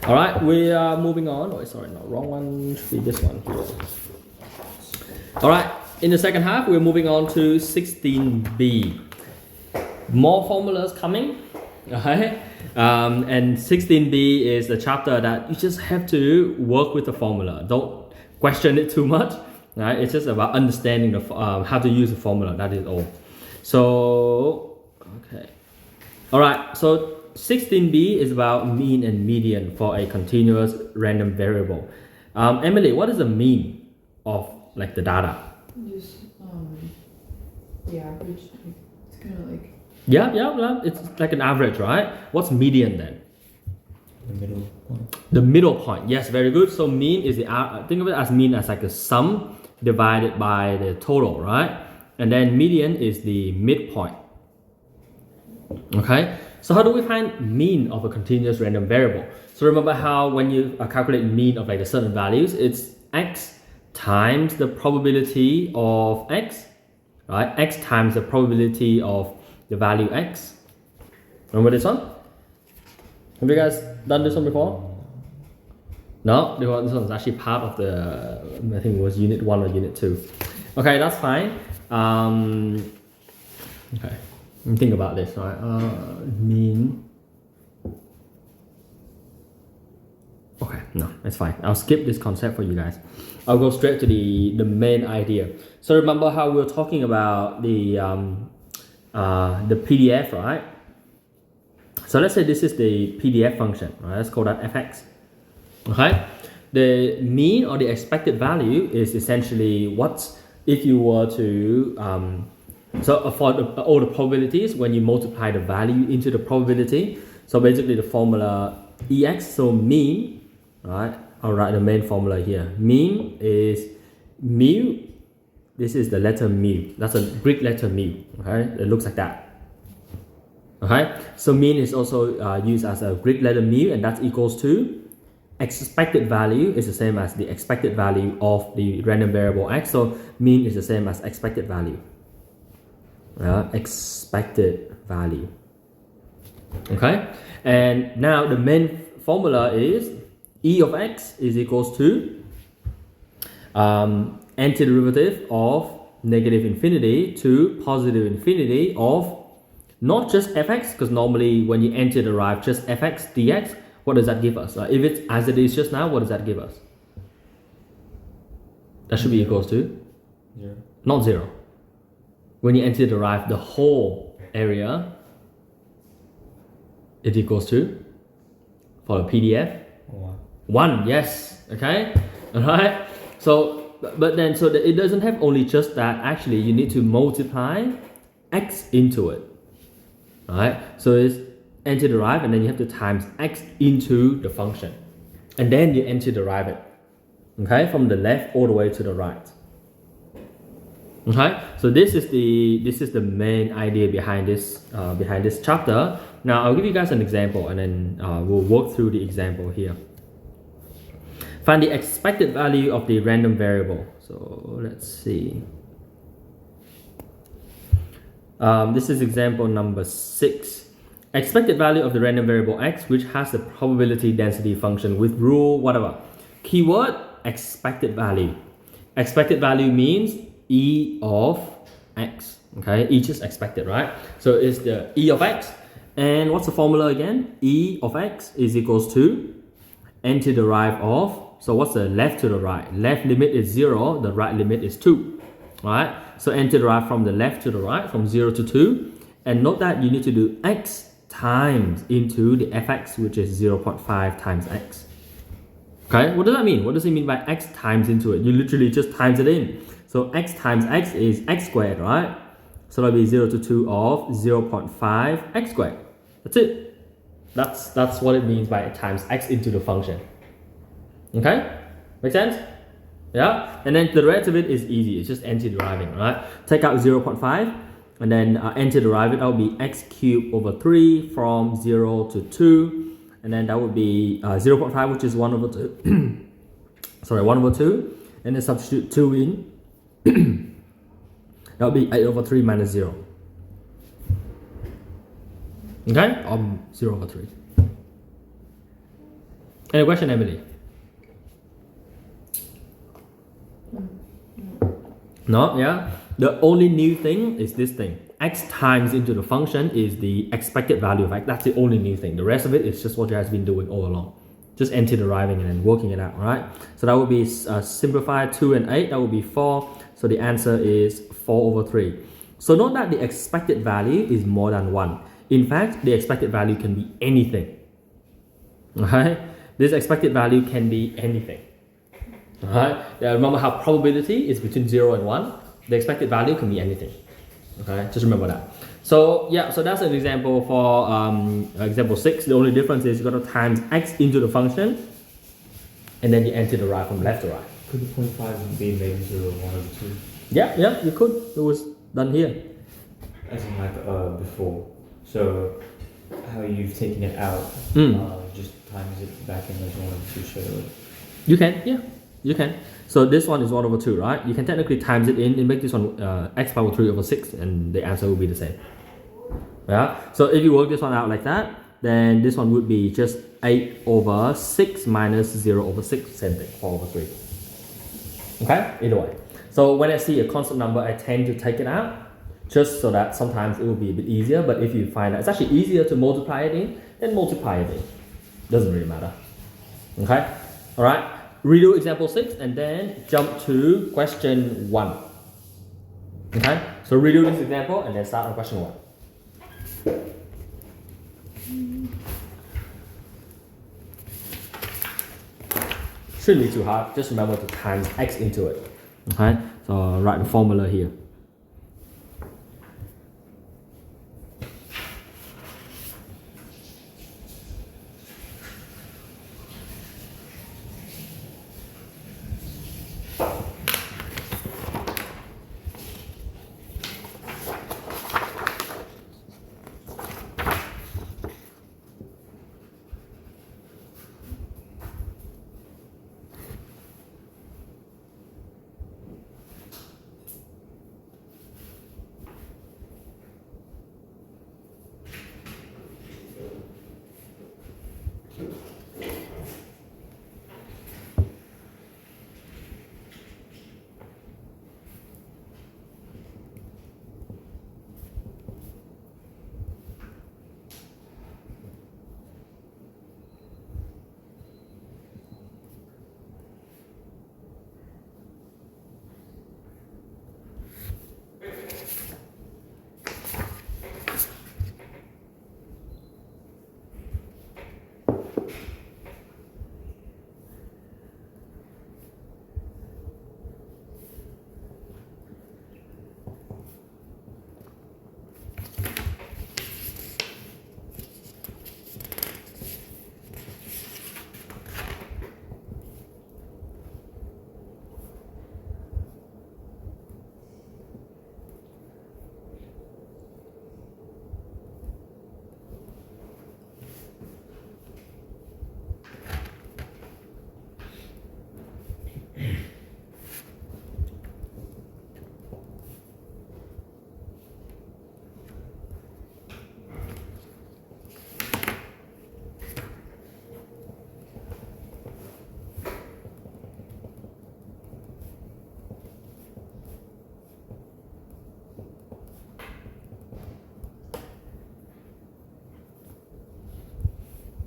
All right, we are moving on. Oh, sorry, no, wrong one. Should be this one here. All right, in the second half, we're moving on to 16b. More formulas coming. Okay, and 16b is the chapter that you just have to work with the formula. Don't question it too much. Right? It's just about understanding the how to use the formula. That is all. So, okay. All right. So 16b is about mean and median for a continuous random variable. Emily, what is the mean of like the data? Just the average. It's kind of like. Yeah. It's like an average, right? What's median then? The middle point. The middle point. Yes, very good. So mean is the think of it as mean as like a sum divided by the total, right? And then median is the midpoint. Okay. So how do we find mean of a continuous random variable? So remember how when you calculate mean of like a certain values, it's x times the probability of x, right? X times the probability of the value x. Remember this one? Have you guys done this one before? No, this one's actually part of the, I think it was unit 1 or unit 2. Okay, that's fine. Okay, think about this, right? Mean. Okay, no, it's fine. I'll skip this concept for you guys. I'll go straight to the main idea. So remember how we were talking about the PDF, right? So let's say this is the PDF function, right? Let's call that fx. Okay, the mean or the expected value is essentially what if you were to so for all the probabilities when you multiply the value into the probability. So basically the formula ex, so mean, right? I'll write the main formula here. Mean is mu. This is the letter mu. That's a Greek letter mu. Okay, it looks like that. Okay, so mean is also used as a Greek letter mu, and that's equals to expected value is the same as the expected value of the random variable x. So mean is the same as expected value. Expected value. Okay, and now the main formula is e of x is equals to antiderivative of negative infinity to positive infinity of not just fx, because normally when you antiderive just fx dx, what does that give us? If it's as it is just now, what does that give us? That should be equals to? 0. Not 0. When you antiderive the whole area, it equals to, for the PDF, 1, yes, okay, all right. So, but then, so that it doesn't have only just that, actually, you need to multiply x into it, all right? So it's antiderive, and then you have to times x into the function, and then you antiderive it, okay, from the left all the way to the right. Okay, so this is the main idea behind this chapter. Now I'll give you guys an example, and then we'll work through the example here. Find the expected value of the random variable. So let's see. This is example number 6. Expected value of the random variable x, which has the probability density function with rule whatever. Keyword expected value. Expected value means e of x. Okay, each is expected, right? So it's the e of x, and what's the formula again? E of x is equals to antiderive of. So what's the left to the right? Left limit is 0, the right limit is 2. Right? So antiderive from the left to the right, from 0 to 2. And note that you need to do x times into the fx, which is 0.5 times x. Okay, what does that mean? What does it mean by x times into it? You literally just times it in. So x times x is x squared, right? So that'll be 0 to 2 of 0.5 x squared. That's it. That's what it means by times x into the function. Okay? Make sense? Yeah? And then the rest of it is easy. It's just antideriving, right? Take out 0.5 and then antiderive it. That will be x cubed over 3 from 0 to 2. And then that would be 0.5, which is 1 over 2. Sorry, 1 over 2. And then substitute 2 in. That would be 8 over 3 minus 0. Okay? 0 over 3. Any question, Emily? No, yeah. The only new thing is this thing. X times into the function is the expected value of X. That's the only new thing. The rest of it is just what you guys been doing all along. Just anti-deriving and then working it out, right? So that would be simplified 2 and 8. That would be 4. So the answer is 4 over 3. So note that the expected value is more than 1. In fact, the expected value can be anything. Right? This expected value can be anything. Alright, remember how probability is between 0 and 1. The expected value can be anything. Okay, just remember that. So yeah, so that's an example for example 6. The only difference is you got to times x into the function, and then you anti-derive from left to right. Could the 0.5 be made into 1 over 2? Yeah, you could. It was done here. As in like before. So how you've taken it out, just times it back in as 1 over 2 straight away. You can, yeah. You can. So this one is 1 over 2, right? You can technically times it in and make this one x power 3 over 6, and the answer will be the same. Yeah. So if you work this one out like that, then this one would be just 8 over 6 minus 0 over 6, same thing, 4 over 3. Okay? Either way. So when I see a constant number, I tend to take it out, just so that sometimes it will be a bit easier. But if you find that it's actually easier to multiply it in, then multiply it in. Doesn't really matter. Okay? Alright? Redo example 6 and then jump to question 1. Okay? So redo this example and then start on question 1. Shouldn't be too hard, just remember to times x into it. Okay? So write the formula here.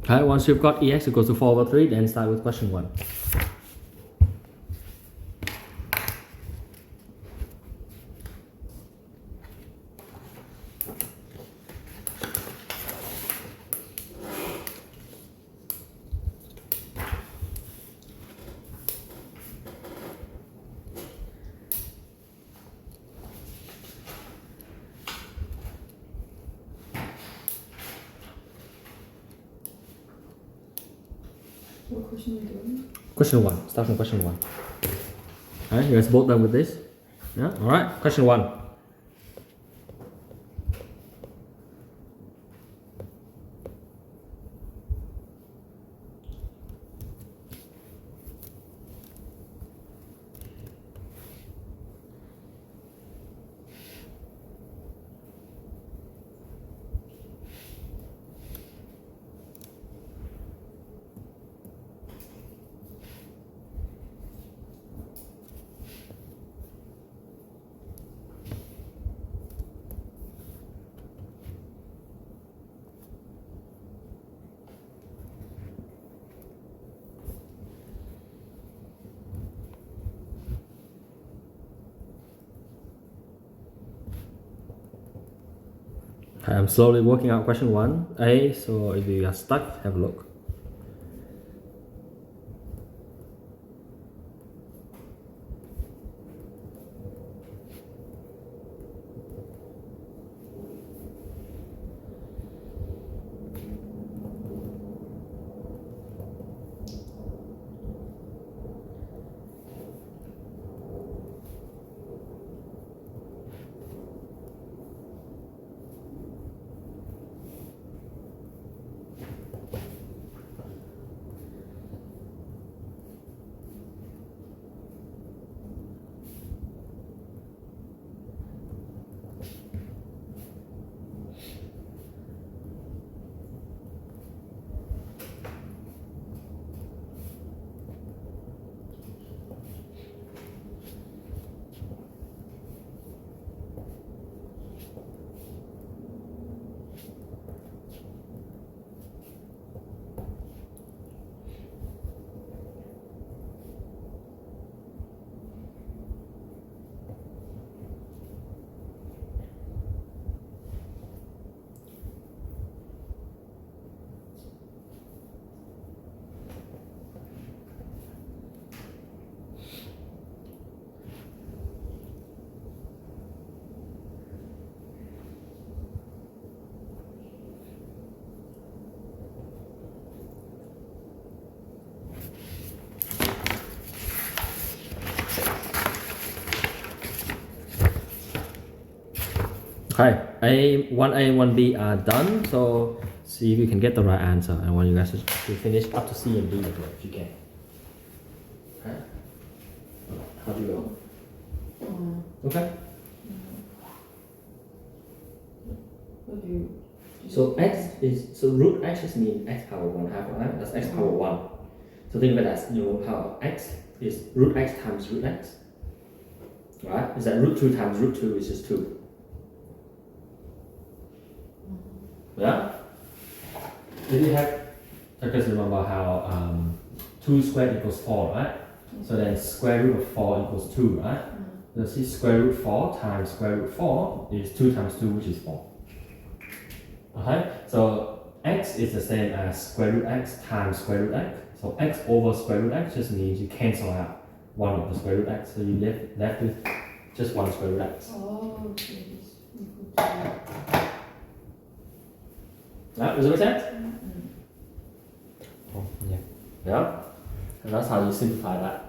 Okay, once you've got ex equals to 4 over 3, then start with question 1. What question are we doing? Question 1. Start from question 1. Alright, you guys both done with this? Yeah? Alright, question 1. Okay, I'm slowly working out question 1a, so if you are stuck, have a look. Okay, A1A and 1B are done, so see if you can get the right answer. I want you guys to finish up to C and D as well, if you can. Okay? How do you go? Okay. What do you? So root x just means x power 1 half, right? That's x power 1. So think about that, you know how x is root x times root x, right? Is that root 2 times root 2 is just 2. Yeah? Did you have, because remember how 2 squared equals 4, right? So then square root of 4 equals 2, right? So see square root 4 times square root 4 is 2 times 2, which is 4. Okay, so x is the same as square root x times square root x. So x over square root x just means you cancel out one of the square root x, so you left with just one square root x. Oh, okay. It's equal to. Right, does it make sense? Oh, yeah. Yeah, and that's how you simplify that.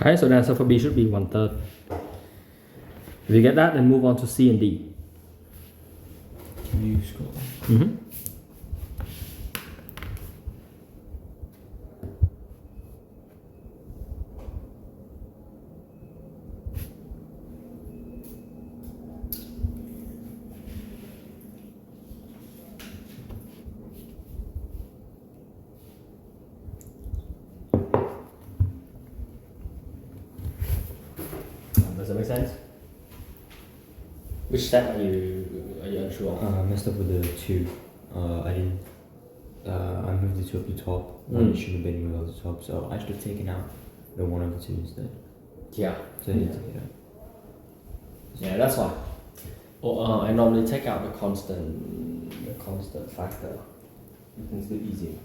Okay, so the answer for B should be 1/3. If you get that, then move on to C and D. Can you scroll? Mm-hmm. Does that make sense? Which step are you unsure of? I messed up with the 2. I didn't. I moved the 2 up the top. It should have been moved up the top, so I should have taken out the 1 over 2 instead. Yeah. So I need to take it out. Yeah, that's why. Or I normally take out the constant factor. It's too easy.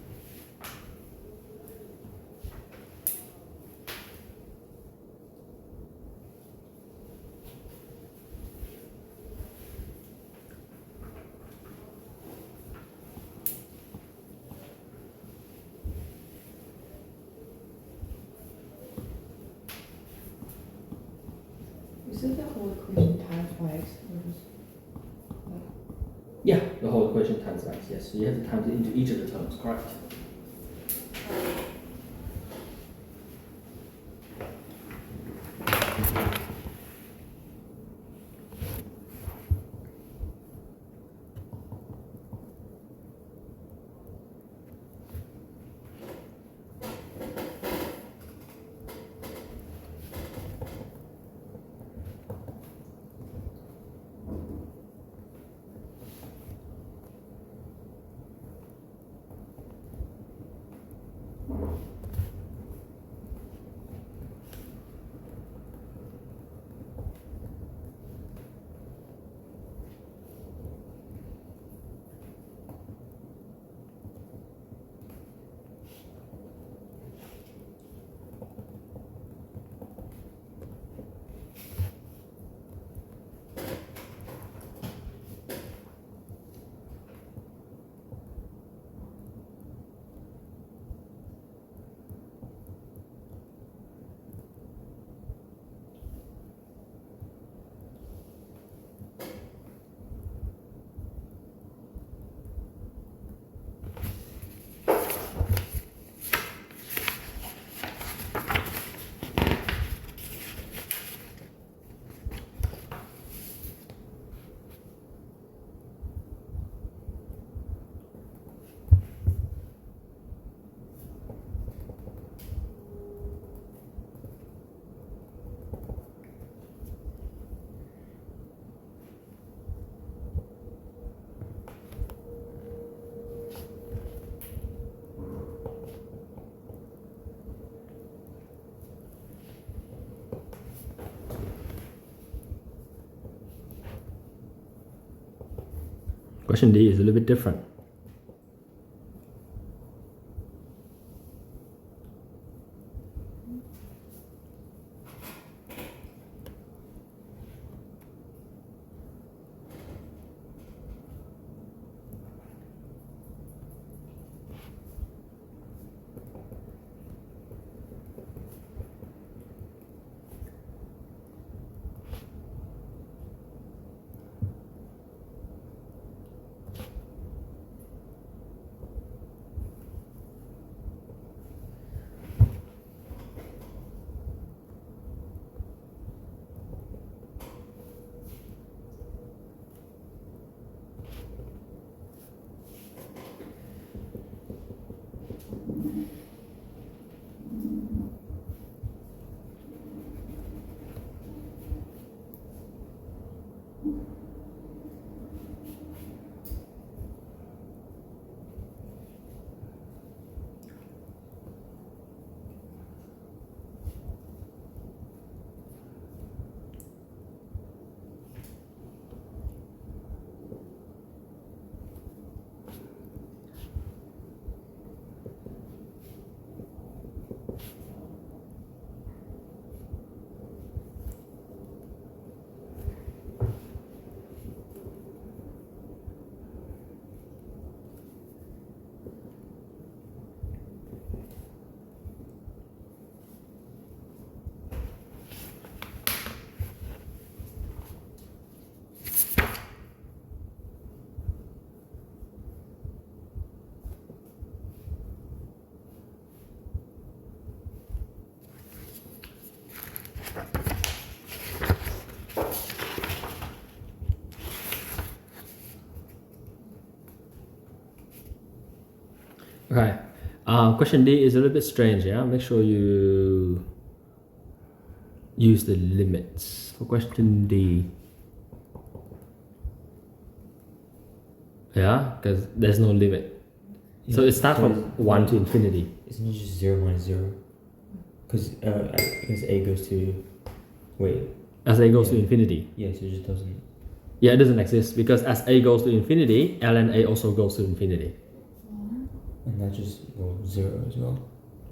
Is it the whole equation times by x or just Yeah, the whole equation times x. Yes, so you have to times it into each of the terms. Correct. Question D is a little bit different. Okay. Question D is a little bit strange, yeah? Make sure you use the limits for question D. Yeah, because there's no limit. So it starts from 1 to infinity. Isn't it just 0 minus 0? Because A goes to... Wait. As A goes to infinity. Yeah, so it just doesn't... Yeah, it doesn't exist because as A goes to infinity, ln A also goes to infinity. And that just goes 0 as well?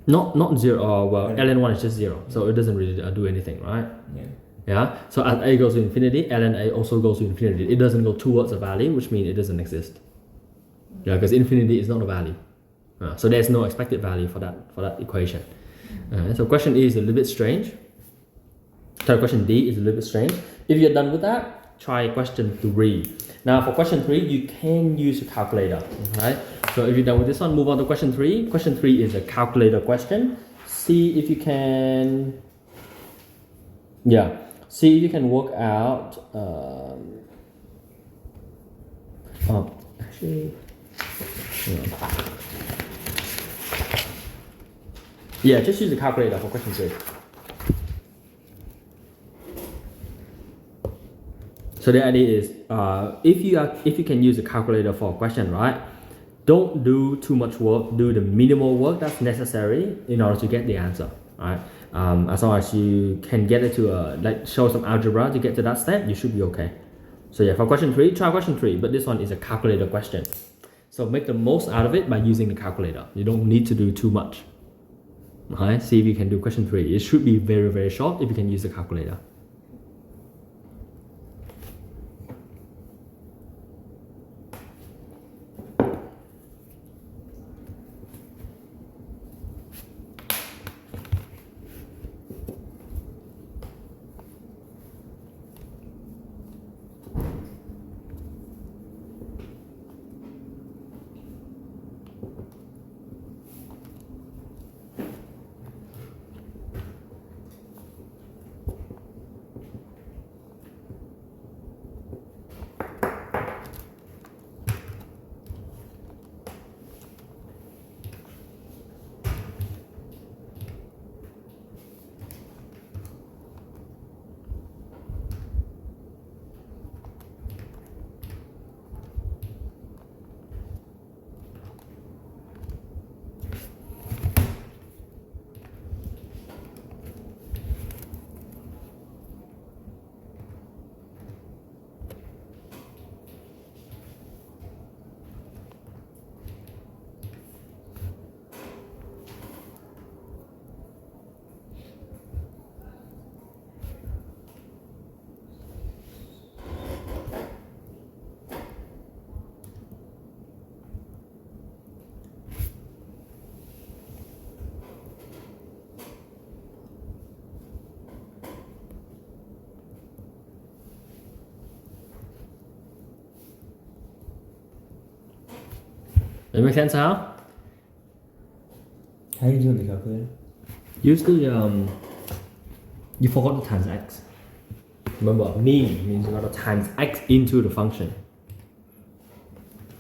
Not 0, well, ln 1 is just 0, so it doesn't really do anything, right? Yeah. Yeah, so as A goes to infinity, ln A also goes to infinity. It doesn't go towards a value, which means it doesn't exist. Yeah, because infinity is not a value. So there's no expected value for that equation. So question E is a little bit strange. So question D is a little bit strange. If you're done with that, try question 3. Now for question 3, you can use a calculator, right? So if you're done with this one, move on to question 3. Question 3 is a calculator question. See if you can, see if you can work out, actually, just use the calculator for question 3. So the idea is, if you can use a calculator for a question, right? Don't do too much work. Do the minimal work that's necessary in order to get the answer, right? As long as you can get it to show some algebra to get to that step, you should be okay. So yeah, for question 3, try question 3, but this one is a calculator question. So make the most out of it by using the calculator. You don't need to do too much. Alright, see if you can do question 3. It should be very, very short if you can use the calculator. Does it make sense now? How are you doing the calculator? Use the, you forgot to times x. Remember, means you gotta times x into the function.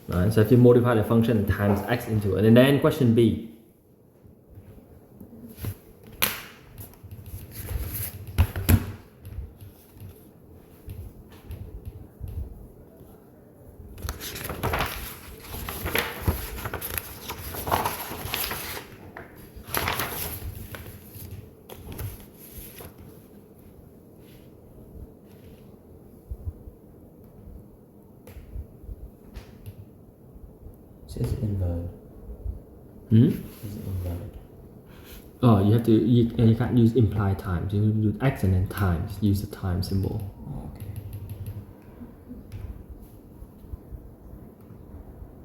Right, so if you multiply the function and times x into it, and then question B. It says invalid. Hmm? It says invalid. Oh, you can't use implied times. You need to do x and then times. Use the time symbol. Oh, okay.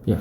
Yeah.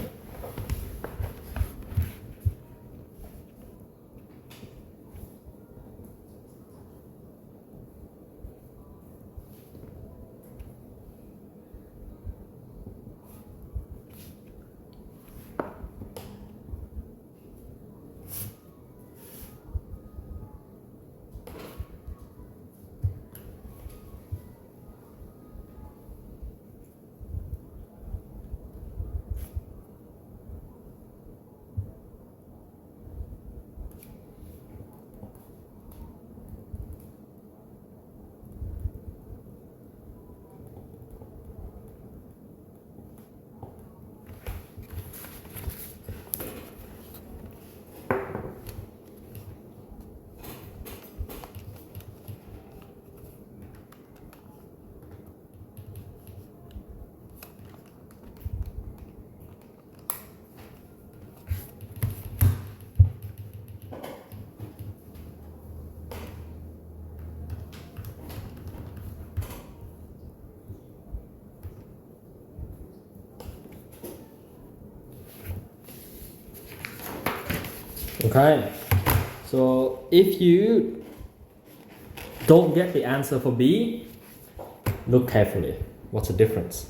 Okay, so if you don't get the answer for B, look carefully. What's the difference?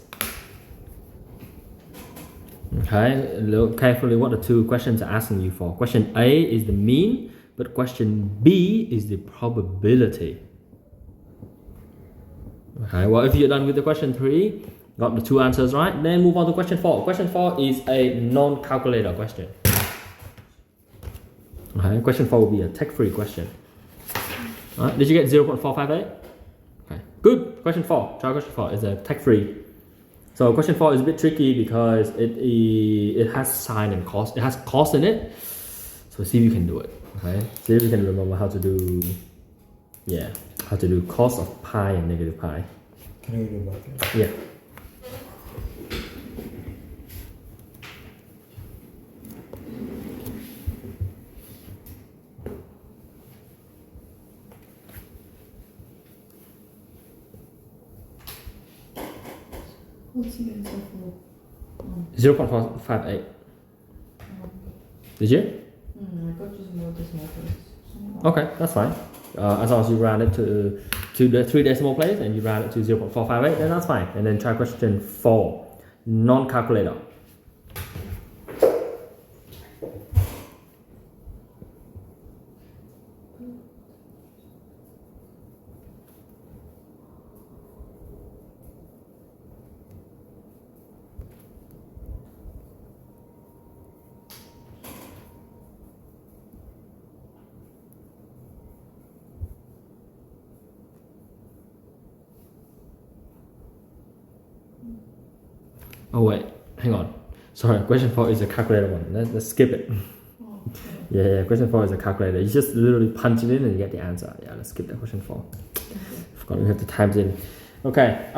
Okay, look carefully what the two questions are asking you for. Question A is the mean, but question B is the probability. Okay, well, if you're done with the question 3, got the 2 answers right, then move on to question 4. Question 4 is a non-calculator question. Okay, question 4 will be a tech-free question. Alright, did you get 0.458? Okay, good. Question 4, try question 4, is a tech-free. So question 4 is a bit tricky because it has sign and cost. It has cost in it. So see if you can do it. Okay, see if you can remember how to do, how to do cos of pi and negative pi. Can you do that? Yeah. What's the answer for? 0.458. Did you? I got just more decimal places. Okay, that's fine. As long as you round it to the 3 decimal place and you round it to 0.458, then that's fine. And then try question 4, non-calculator. Oh wait, hang on. Sorry, question 4 is a calculator one. Let's skip it. Oh, Yeah, question 4 is a calculator. You just literally punch it in and you get the answer. Yeah, let's skip that question 4. Forgot we have to type it in. Okay.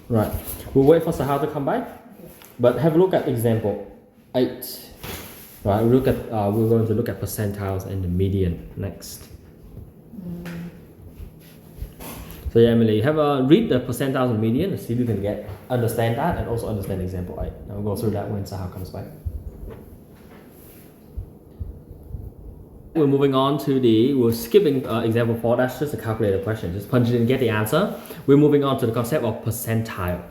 Right. We'll wait for Sahar to come back. But have a look at example 8. Right. We're going to look at percentiles and the median next. So yeah, Emily, read the percentiles and median and see if you can understand that and also understand example 8. I'll go through that when Sahar comes back. We're moving on to we're skipping example 4, that's just a calculator question. Just punch it in and get the answer. We're moving on to the concept of percentile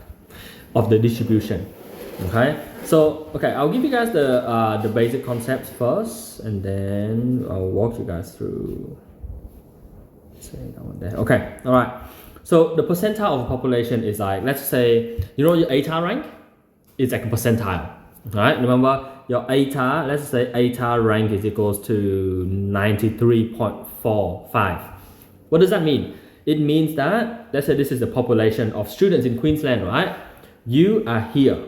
of the distribution. Okay, so I'll give you guys the basic concepts first and then I'll walk you guys through. Say that one there. Okay, alright. So the percentile of the population is like, let's say, your ATAR rank is like a percentile. Alright, remember your ATAR, let's say ATAR rank is equals to 93.45. What does that mean? It means that, let's say this is the population of students in Queensland, right? You are here.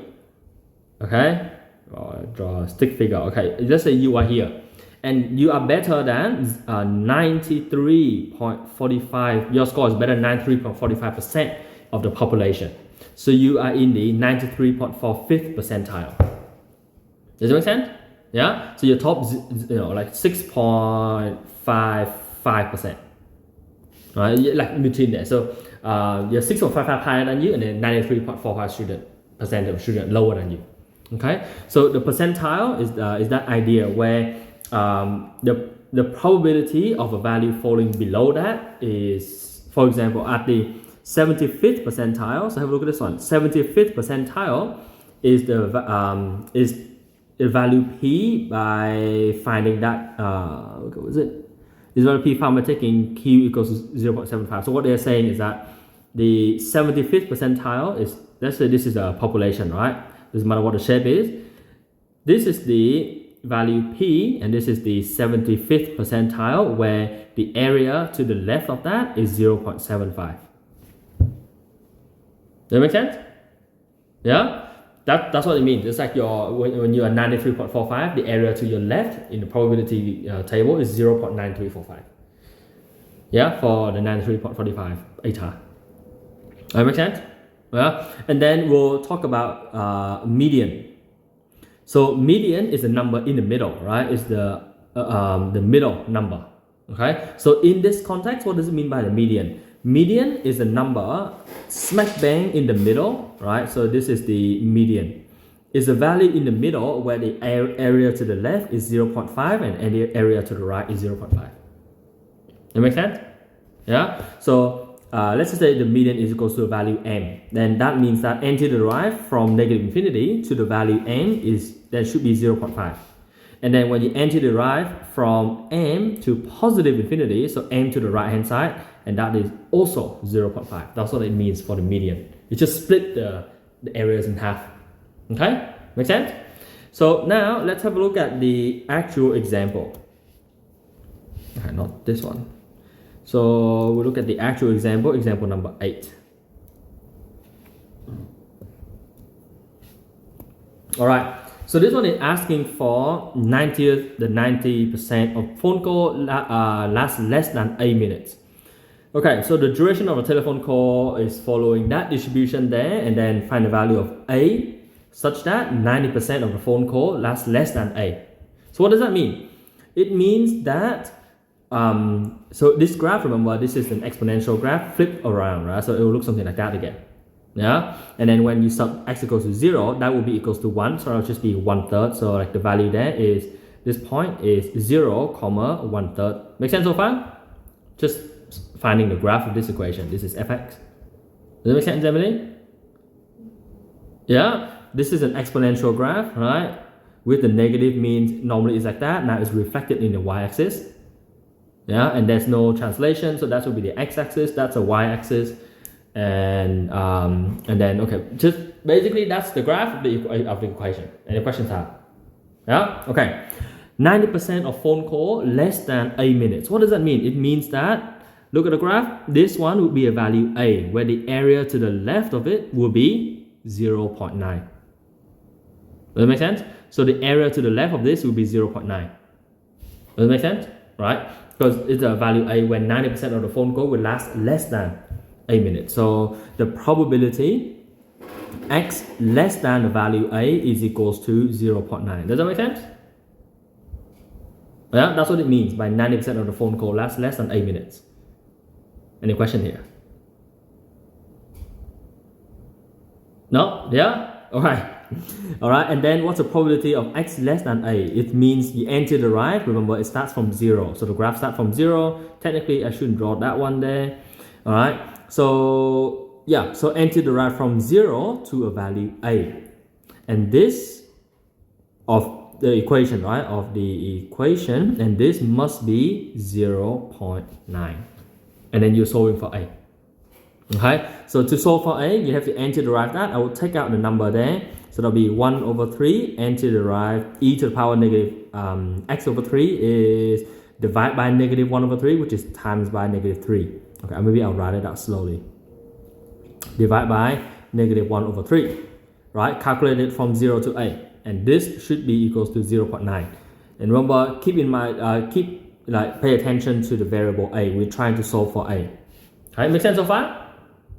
Okay? Draw a stick figure. Okay, let's say you are here. And you are better than 93.45, your score is better than 93.45% of the population. So you are in the 93.45th percentile. Does it make sense? Yeah? So your top, like 6.55%. Right? Like between there. So you're 6.55 higher than you and then 93.45% of students lower than you. Okay? So the percentile is that idea where the probability of a value falling below that is, for example, at the 75th percentile. So have a look at this one. 75th percentile is the value p by finding that what was it? Is value p found by taking q equals to 0.75. So what they're saying is that the 75th percentile is, let's say this is a population, right? Doesn't matter what the shape is. This is the value p and this is the 75th percentile where the area to the left of that is 0.75. Does that make sense? Yeah? That's what it means. It's like when you are 93.45, the area to your left in the probability table is 0.9345. Yeah, for the 93.45 ATAR. Does that make sense? Yeah? And then we'll talk about median. So median is a number in the middle, right? It's the middle number, okay? So in this context, what does it mean by the median? Median is a number smack bang in the middle, right? So this is the median. It's a value in the middle where the area to the left is 0.5 and the area to the right is 0.5. That make sense? Yeah. So let's just say the median is equals to a value m. Then that means that n to the right from negative infinity to the value m should be 0.5. And then when you n to the right from m to positive infinity, so m to the right hand side, and that is also 0.5. That's what it means for the median. You just split the areas in half. Okay? Make sense? So now let's have a look at the actual example. Okay, not this one. So we look at the actual example, example number 8. Alright, so this one is asking for 90% of phone call lasts less than 8 minutes. Okay, so the duration of a telephone call is following that distribution there, and then find the value of A such that 90% of the phone call lasts less than A. So what does that mean? It means that so this graph, remember, this is an exponential graph, flip around, right? So it will look something like that again. Yeah, and then when you sub x equals to 0, that will be equals to 1, so it'll just be 1/3. So like the value there is, this point is 0, 1/3. Make sense so far? Just finding the graph of this equation. This is fx. Does it make sense, Emily? Yeah, this is an exponential graph, right? With the negative means normally it's like that. Now it's reflected in the y-axis. Yeah, and there's no translation, so that will be the x-axis. That's a y-axis, and then okay, just basically that's the graph of the equation. Any questions have? Yeah, okay. 90% of phone call less than 8 minutes. What does that mean? It means that, look at the graph, this one would be a value A, where the area to the left of it will be 0.9. Does that make sense? So the area to the left of this will be 0.9. Does that make sense? Right? Because it's a value A when 90% of the phone call will last less than 8 minutes. So the probability x less than the value A is equals to 0.9. Does that make sense? Yeah, that's what it means by 90% of the phone call lasts less than 8 minutes. Any question here? No? Yeah? Alright. Alright, and then what's the probability of x less than A? It means the n to the right, remember it starts from 0. So the graph starts from 0. Technically, I shouldn't draw that one there. Alright, so yeah, so n to the right from 0 to a value A. And this of the equation, right, of the equation, and this must be 0.9. And then you're solving for A. Okay, so to solve for A, you have to n to the right that. I will take out the number there. So that'll be 1/3, n to the right, e to the power negative x/3 is divided by -1/3, which is times by -3. Okay, maybe I'll write it out slowly. Divide by -1/3, right? Calculate it from 0 to A. And this should be equals to 0.9. And remember, keep in mind, pay attention to the variable A. We're trying to solve for A. Right, make sense so far?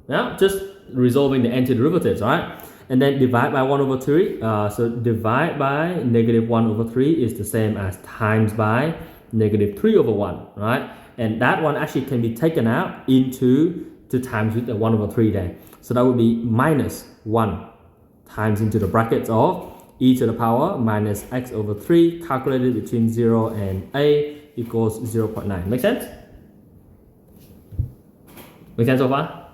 Yeah, just resolving the antiderivatives, right? And then divide by 1/3. So divide by -1/3 is the same as times by -3/1, right? And that one actually can be taken out into times with the 1/3 there. So that would be -1 times into the brackets of e to the power minus x/3 calculated between 0 and A equals 0.9. Make sense? Make sense so far?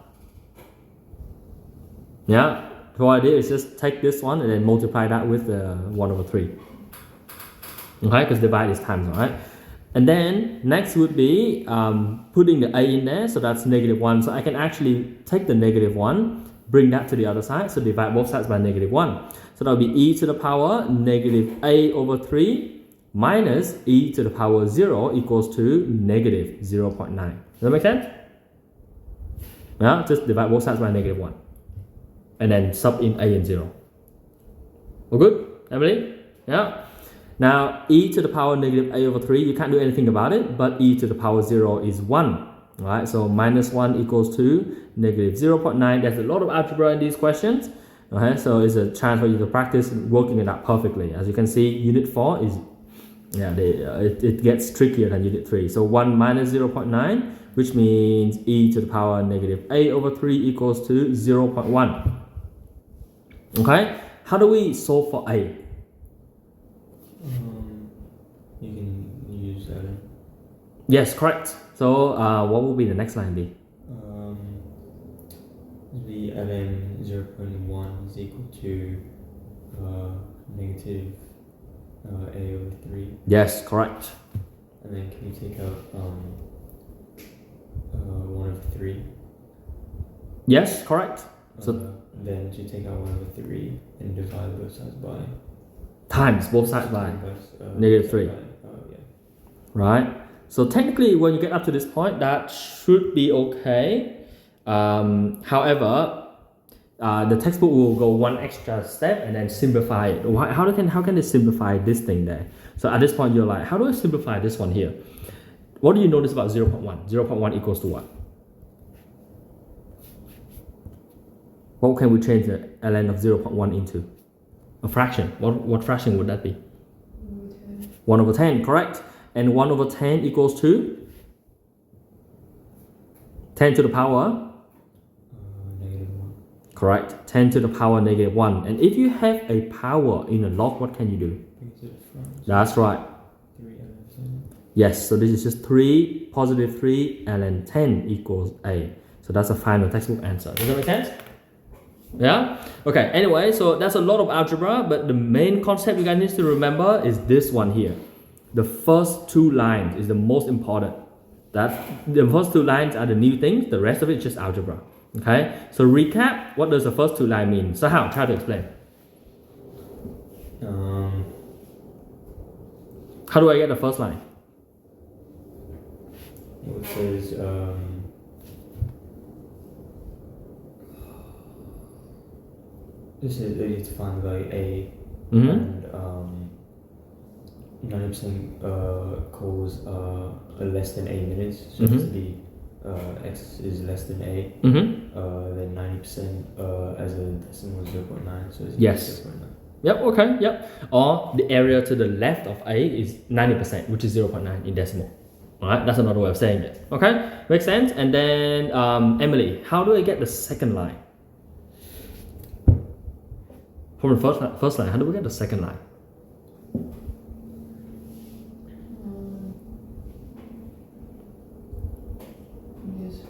Yeah. So what I did is just take this one and then multiply that with 1/3. Okay, because divide is times, alright? And then next would be putting the A in there, so that's -1. So I can actually take the -1, bring that to the other side, so divide both sides by -1. So that will be e to the power -A/3 minus e to the power 0 equals to -0.9. Does that make sense? Yeah, just divide both sides by -1. And then sub in A and 0. All good, Emily? Yeah. Now, e to the power -A/3, you can't do anything about it, but e to the power 0 is 1. Alright, so -1 equals to -0.9. There's a lot of algebra in these questions. Okay, so it's a chance for you to practice working it out perfectly. As you can see, unit 4 is, it gets trickier than unit 3. So 1 minus 0.9, which means e to the power -A/3 equals to 0.1. Okay, how do we solve for A? You can use that. Yes, correct. So what will be the next line be? The ln 0.1 is equal to negative a over 3. Yes, correct. And then can you take out 1 over 3? Yes, correct. So then to take out 1 over 3 and divide both sides by times both sides by negative 3. Yeah. Right? So technically, when you get up to this point, that should be okay. However, the textbook will go one extra step and then simplify it. How can they simplify this thing there? So at this point, you're like, how do I simplify this one here? What do you notice about 0.1? 0.1 equals to what? What can we change the ln of 0.1 into? A fraction. What fraction would that be? 1 over 10, correct. And 1 over 10 equals to? 10 to the power? Negative 1. Correct. 10 to the power negative 1. And if you have a power in a log, what can you do? That's right. 3 ln 10. Yes, so this is just 3, positive 3 ln 10 equals A. So that's a final textbook answer. Does that make sense? Yeah? Okay, anyway, so that's a lot of algebra, but the main concept you guys need to remember is this one here. The first 2 lines is the most important. The first 2 lines are the new things, the rest of it is just algebra. Okay, so recap, what does the first 2 lines mean? So how? Try to explain. How do I get the first line? It says this is you to find the value A, and 90% calls less than 8 minutes, so it has to be x is less than A. Then 90% as a decimal is 0.9, so it's yes. 0.9. Yep, okay, yep. Or the area to the left of A is 90%, which is 0.9 in decimal. Alright, that's another way of saying it. Okay, makes sense. And then Emily, how do I get the second line? From the first line, how do we get the second line? Just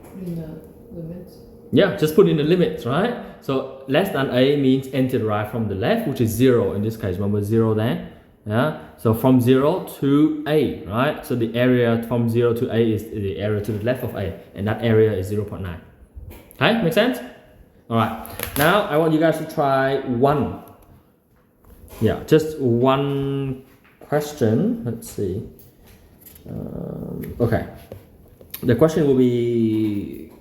put in the limits. Yeah, just put in the limits, right? So less than A means n to the right from the left, which is 0 in this case. Remember 0 there? Yeah. So from 0 to A, right? So the area from 0 to A is the area to the left of A, and that area is 0.9. Okay, make sense? All right. Now I want you guys to try one. Yeah, just one question. Let's see. Okay. The question will be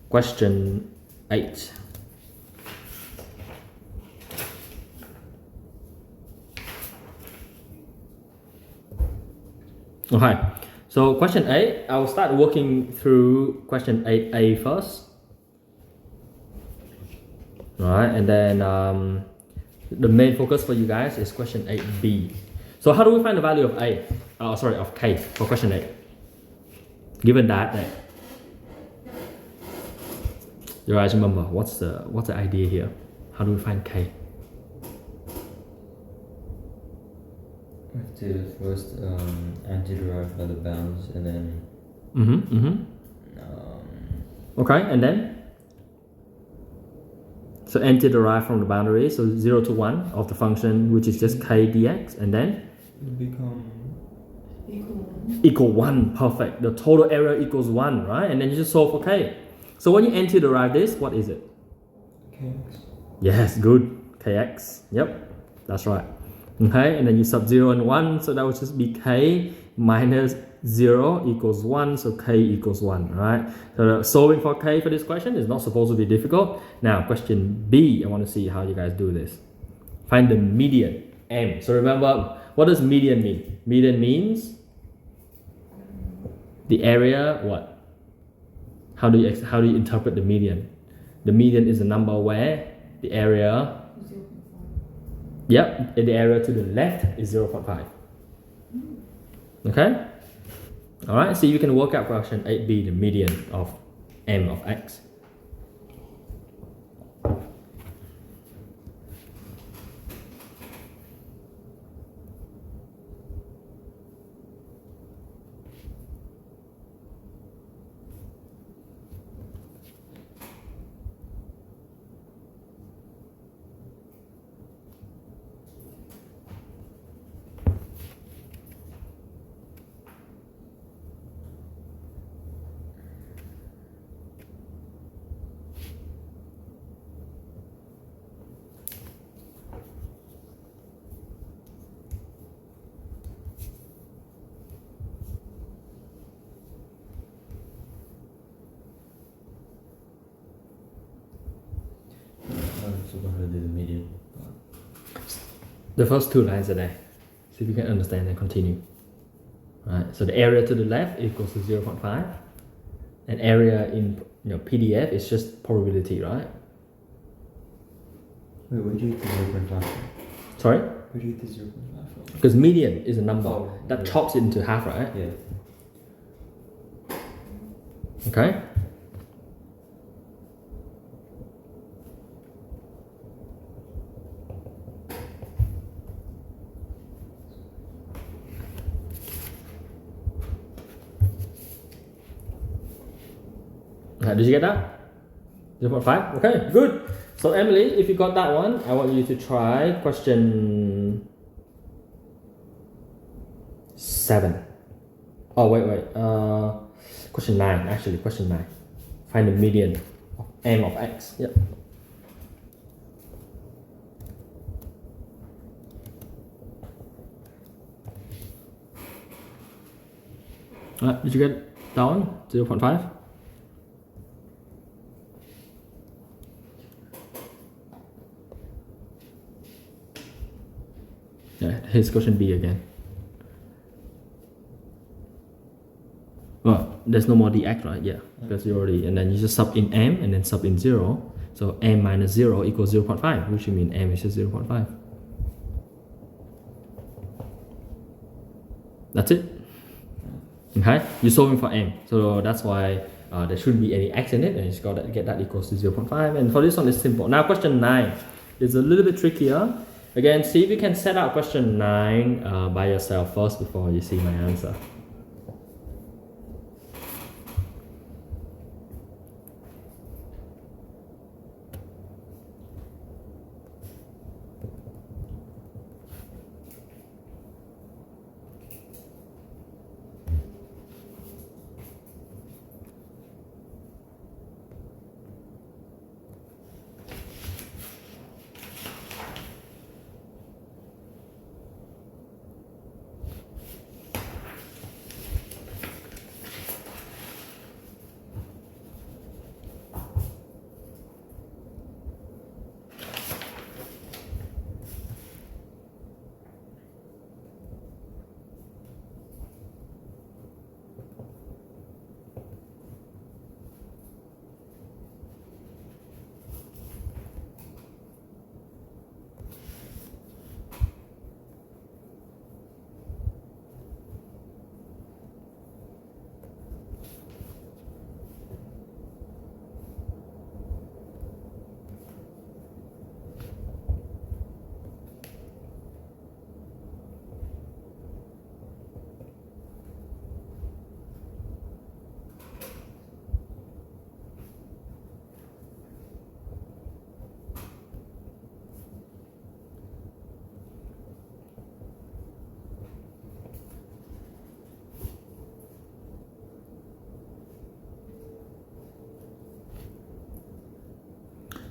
question 8. Okay, so question 8, I will start working through question 8a first. Alright, and then the main focus for you guys is question 8b. So how do we find the value of A? Of K for question 8? Given that, you guys remember what's the idea here? How do we find K? We have to first antiderive by the bounds and then okay, and then so antiderive from the boundary, so 0 to 1 of the function, which is just k dx, and then it become equal 1. Perfect. The total area equals 1, right? And then you just solve for k. So when you antiderive this, what is it? kx. Yes, good. Kx. Yep, that's right. Okay, and then you sub 0 and 1, so that would just be k minus 0 equals 1, so k equals 1, right? So solving for k for this question is not supposed to be difficult. Now, question B, I want to see how you guys do this. Find the median, m. So remember, what does median mean? Median means the area, what? How do you interpret the median? The median is a number where the area, yep, the area to the left is 0.5. Okay? Alright, so you can work out question 8b, the median of m of x. also gonna do the median. The first two lines are there. See if you can understand and continue. Right. So the area to the left equals to 0.5. And area in PDF is just probability, right? Wait, where do you get the 0.5 from? Sorry? Where do you get the 0.5 from? Because median is a number Oh, that yeah. chops it into half, right? Yeah. Okay. Did you get that? 0.5? Okay, good. So Emily, if you got that one, I want you to try question 7. Oh, wait. Question 9, actually, question 9. Find the median of m of x. Yep. Alright, did you get that one? 0.5? Yeah, here's question B again. Well, there's no more dx, right? Yeah, because you already, and then you just sub in m and then sub in 0. So m minus 0 equals 0.5, which means m is just 0.5. That's it. Okay, you're solving for m, so that's why there shouldn't be any x in it, and you just got to get that equals to 0.5. And for this one, it's simple. Now, question 9 is a little bit trickier. Again, see if you can set out question 9 by yourself first before you see my answer.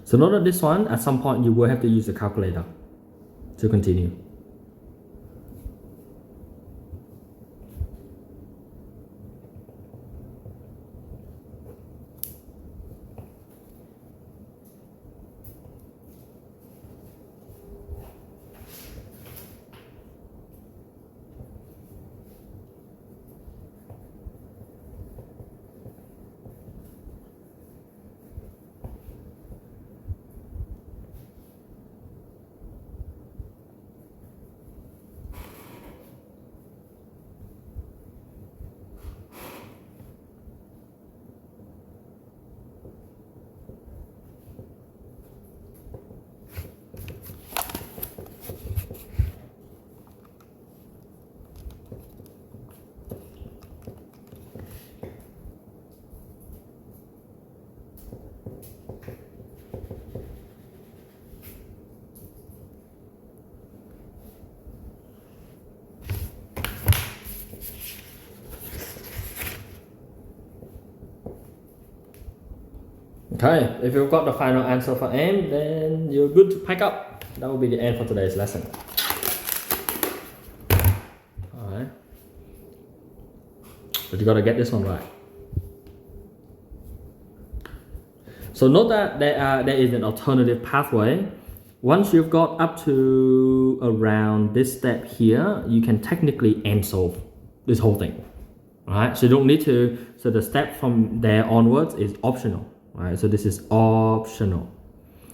So note that this one, at some point you will have to use the calculator to continue. Okay, if you've got the final answer for M, then you're good to pack up. That will be the end for today's lesson. Alright. But you gotta get this one right. So note that there is an alternative pathway. Once you've got up to around this step here, you can technically end solve this whole thing. Alright, so you don't need to, so the step from there onwards is optional. Alright, so this is optional.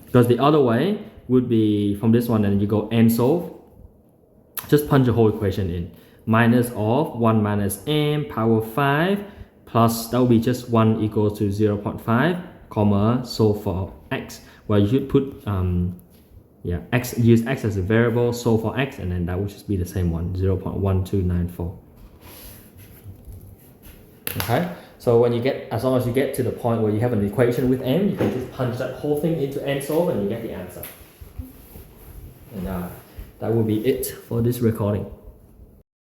Because the other way would be from this one and you go end solve, just punch the whole equation in. Minus of 1 minus m power 5 plus that will be just 1 equals to 0.5, comma, solve for x, where you should put x, use x as a variable, solve for x, and then that would just be the same one, 0.1294. Okay, so when you get, as long as you get to the point where you have an equation with m, you can just punch that whole thing into end solve and you get the answer. And that will be it for this recording.